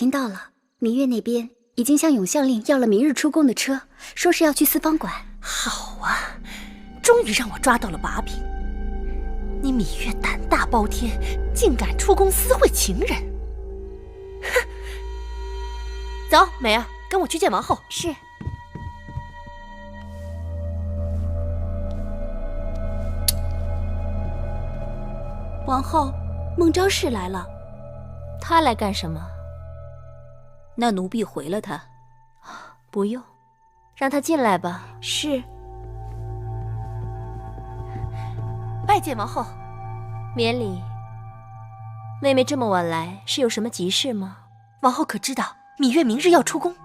听到了，芈月那边已经向永相令要了明日出宫的车，说是要去四方馆。好啊，终于让我抓到了把柄。你芈月胆大包天，竟敢出宫私会情人！哼！走，美儿，跟我去见王后。是。王后，孟昭氏来了。她来干什么？那奴婢回了她。不用，让她进来吧。是。拜见王后。免礼。妹妹这么晚来，是有什么急事吗？王后可知道芈月明日要出宫？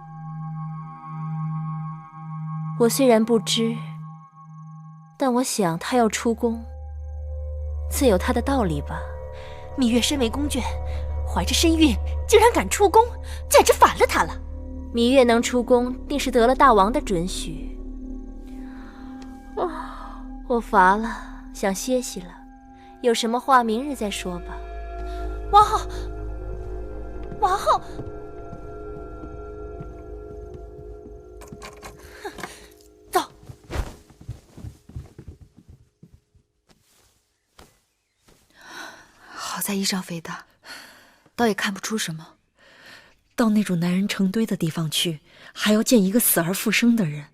我虽然不知，但我想她要出宫，自有她的道理吧。芈月身为宫眷，怀着身孕，竟然敢出宫，简直反了她了。芈月能出宫，定是得了大王的准许。我乏了，想歇息了。有什么话明日再说吧。王后，王后，走。好在衣裳肥大，倒也看不出什么。到那种男人成堆的地方去，还要见一个死而复生的人，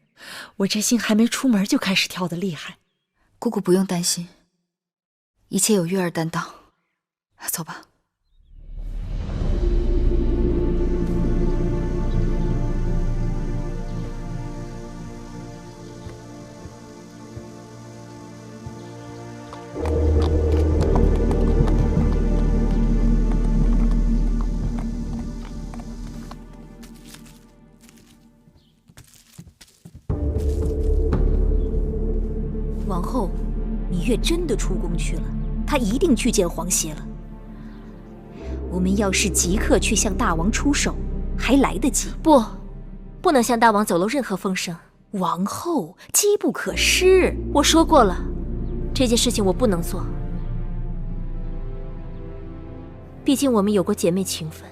我这心还没出门就开始跳得厉害。姑姑不用担心，一切有月儿担当。走吧。王后，芈月真的出宫去了，她一定去见皇协了。我们要是即刻去向大王出手，还来得及。不能向大王走漏任何风声。王后，机不可失。我说过了，这件事情我不能做。毕竟我们有过姐妹情分。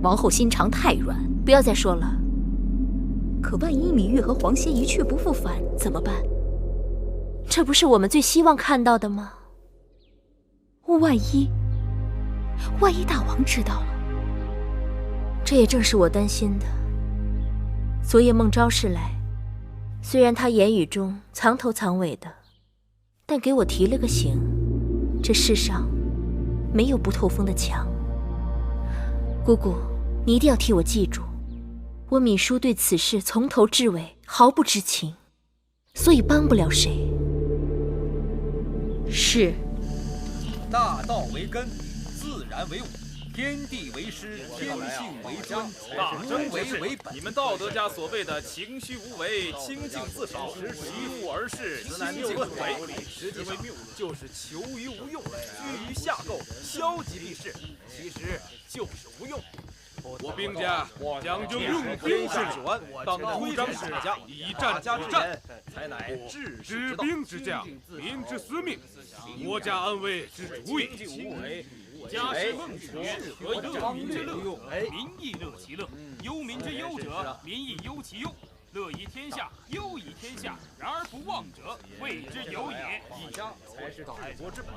王后心肠太软，不要再说了。可万一芈月和皇协一去不复返，怎么办？这不是我们最希望看到的吗？万一大王知道了，这也正是我担心的。昨夜孟昭氏来，虽然她言语中藏头藏尾的，但给我提了个醒：这世上没有不透风的墙。姑姑，你一定要替我记住，我芈姝对此事从头至尾毫不知情，所以帮不了谁。是。大道为根，自然为武，天地为师，天性为尊，无为本。你们道德家所谓的情绪无为、清净自守、依附而事、心静不为，实际上就是求于无用，居于下构，消极避世，其实就是无用。我兵家讲究用兵之理，当推张世家，以战止战，才乃治兵之将，民之司命，国家安危之主也。家事孟子曰：“何以乐民之乐？民亦乐其乐。忧民之忧者，民亦忧其忧。乐以天下，忧以天下。然而不忘者，谓之有也。一家才是治国之本。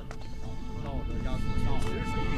道德家所教，实属于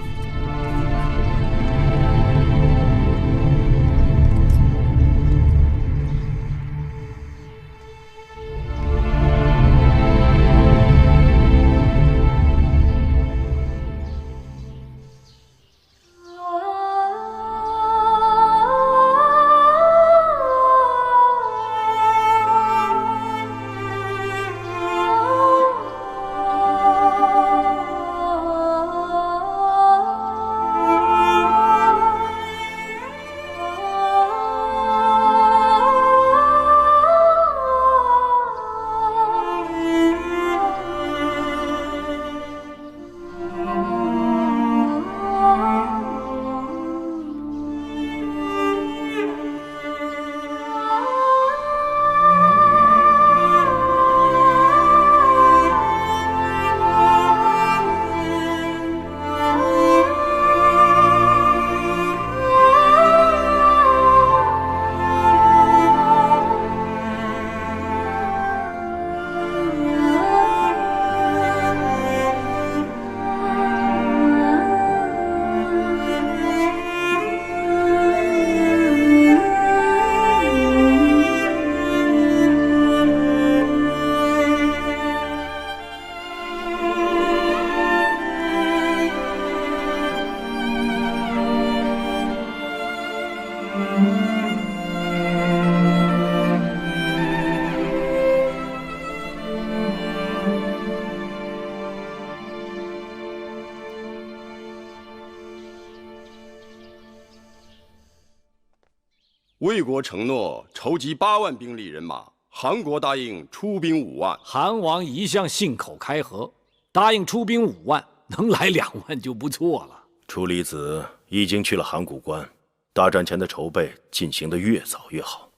魏国承诺筹集8万兵力人马，韩国答应出兵5万。韩王一向信口开河，答应出兵5万，能来2万就不错了。楚离子已经去了函谷关，大战前的筹备进行得越早越好。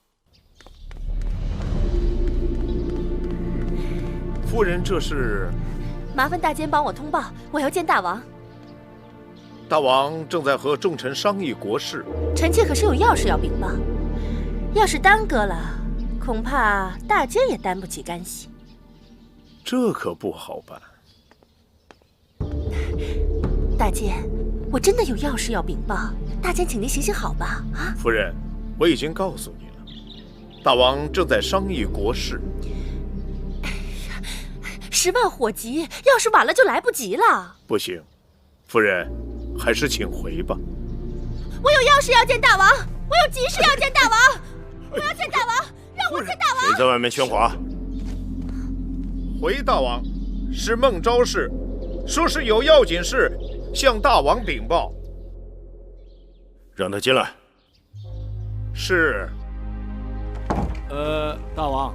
夫人，这是？麻烦大监帮我通报，我要见大王。大王正在和众臣商议国事，臣妾可是有要事要禀报，要是耽搁了，恐怕大监也担不起干系。这可不好办。大监，我真的有要事要禀报，大监请您行行好吧？啊，夫人，我已经告诉你了，大王正在商议国事。10万火急，要是晚了就来不及了。不行，夫人，还是请回吧。我有要事要见大王，我有急事要见大王，我要见大王，让我见大王。谁在外面喧哗？回大王，是孟昭氏，说是有要紧事向大王禀报。让他进来。是。大王，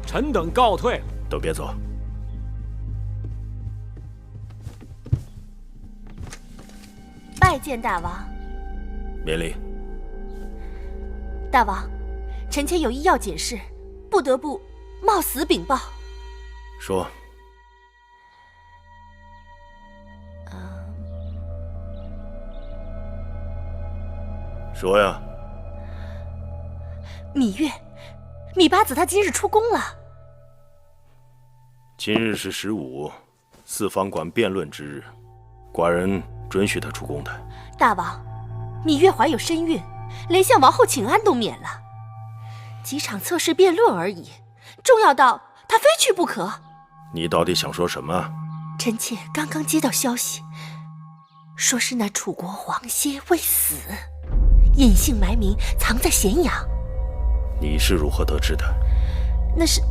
臣等告退。都别走。拜见大王。免礼。大王，臣妾有一要紧事，不得不冒死禀报。说。说呀。芈八子她今日出宫了。今日是15，四方馆辩论之日，寡人准许她出宫的。大王，芈月怀有身孕，连向王后请安都免了。几场测试辩论而已，重要到她非去不可。你到底想说什么？臣妾刚刚接到消息，说是那楚国黄歇未死，隐姓埋名藏在咸阳。你是如何得知的？那是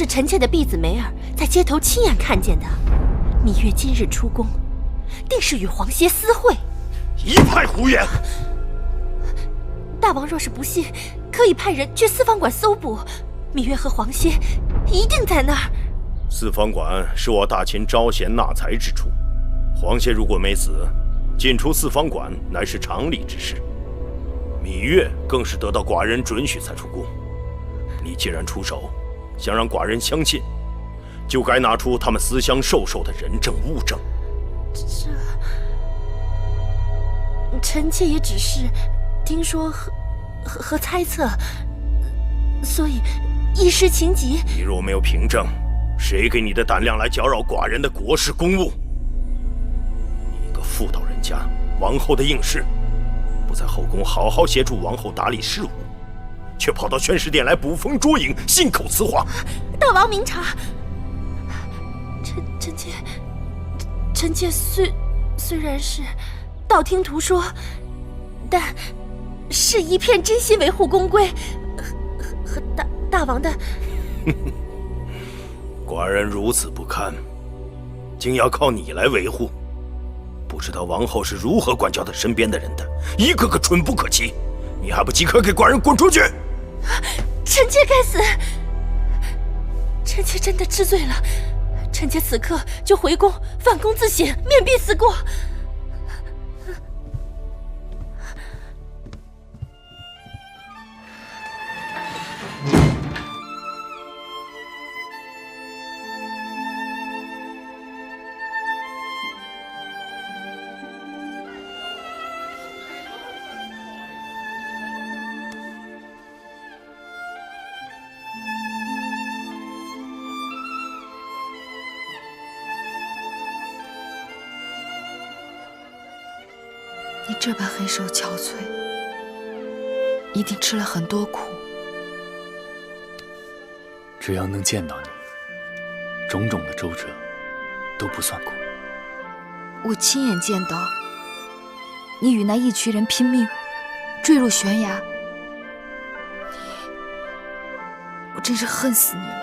臣妾的婢子梅儿在街头亲眼看见的。芈月今日出宫，定是与黄歇私会。一派胡言！大王若是不信，可以派人去四方馆搜捕，芈月和黄歇一定在那儿。四方馆是我大秦招贤纳才之处，黄歇如果没死，进出四方馆乃是常理之事。芈月更是得到寡人准许才出宫。你既然出手，想让寡人相信，就该拿出他们私相授受的人证物证。臣妾也只是听说和猜测，所以一时情急。你若没有凭证，谁给你的胆量来搅扰寡人的国事公务？你一个妇道人家，王后的应试，不在后宫好好协助王后打理事务，却跑到宣室殿来捕风捉影，信口雌黄。大王明察，臣妾虽然是道听途说，但是一片真心维护宫规和大王的。寡人如此不堪，竟要靠你来维护。不知道王后是如何管教她身边的人的，一个个蠢不可欺。你还不即刻给寡人滚出去！臣妾该死，臣妾真的知罪了。臣妾此刻就回宫反躬自省，面壁思过。你这般黑手憔悴，一定吃了很多苦。只要能见到你，种种的周折都不算苦。我亲眼见到你与那一群人拼命坠入悬崖，我真是恨死你了。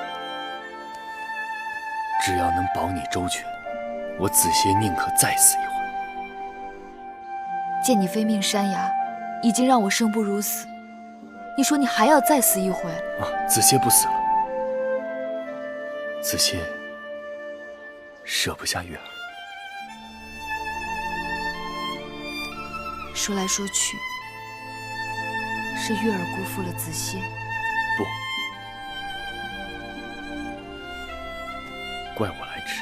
只要能保你周全，我子歇宁可再死一回。见你飞命山崖，已经让我生不如死。你说你还要再死一回？子歇不死了。子歇舍不下月儿。说来说去，是月儿辜负了子歇。不，怪我来迟。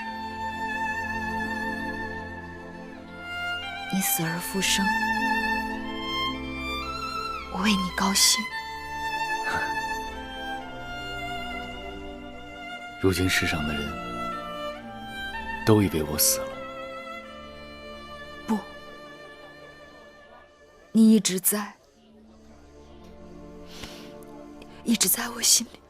你死而复生，我为你高兴。如今世上的人都以为我死了。不，你一直在我心里。